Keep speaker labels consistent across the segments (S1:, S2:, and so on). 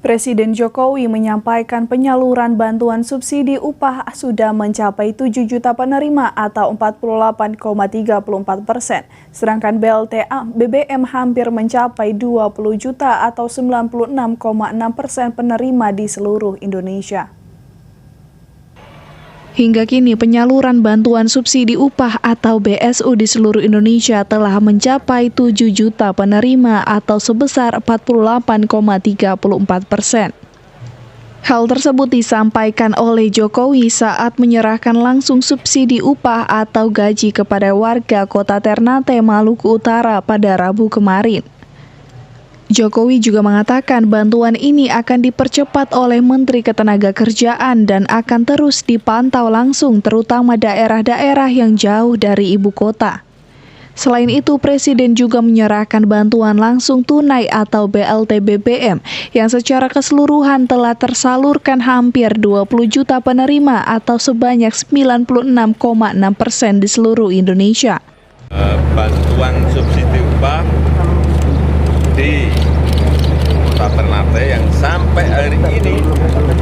S1: Presiden Jokowi menyampaikan penyaluran bantuan subsidi upah sudah mencapai 7 juta penerima atau 48,34%, sedangkan BBM hampir mencapai 20 juta atau 96,6% penerima di seluruh Indonesia. Hingga kini penyaluran bantuan subsidi upah atau BSU di seluruh Indonesia telah mencapai 7 juta penerima atau sebesar 48,34%. Hal tersebut disampaikan oleh Jokowi saat menyerahkan langsung subsidi upah atau gaji kepada warga Kota Ternate, Maluku Utara pada Rabu kemarin. Jokowi juga mengatakan bantuan ini akan dipercepat oleh Menteri Ketenagakerjaan dan akan terus dipantau langsung terutama daerah-daerah yang jauh dari ibu kota. Selain itu, Presiden juga menyerahkan bantuan langsung tunai atau BLT BBM yang secara keseluruhan telah tersalurkan hampir 20 juta penerima atau sebanyak 96,6% di seluruh Indonesia.
S2: Bantuan subsidi upah di Kota Ternate yang sampai hari ini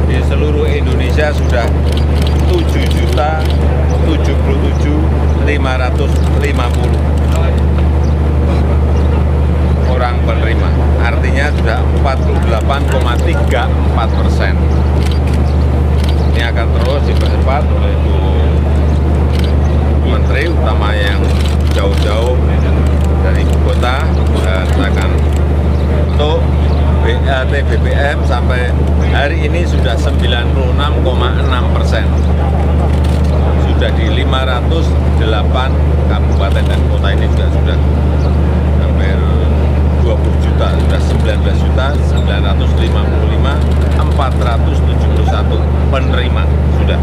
S2: di seluruh Indonesia sudah 7.077.550 orang penerima, artinya sudah 48,34%. Ini akan terus dipercepat oleh Bu Menteri, utama yang jauh-jauh dari ibu kota, dan akan untuk BLT BBM sampai hari ini sudah 96,6%. Sudah di 508 kabupaten dan kota ini juga sudah hampir 20 juta, sudah 19.955.471 penerima sudah.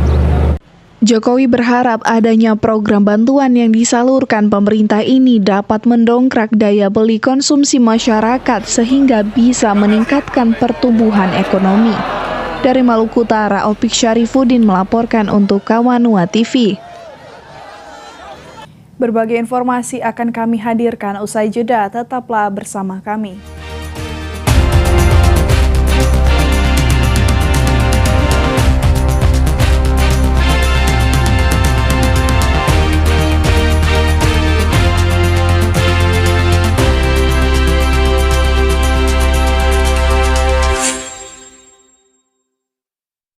S1: Jokowi berharap adanya program bantuan yang disalurkan pemerintah ini dapat mendongkrak daya beli konsumsi masyarakat sehingga bisa meningkatkan pertumbuhan ekonomi. Dari Maluku Utara, Opik Syarifuddin melaporkan untuk Kawanua TV. Berbagai informasi akan kami hadirkan usai jeda, tetaplah bersama kami.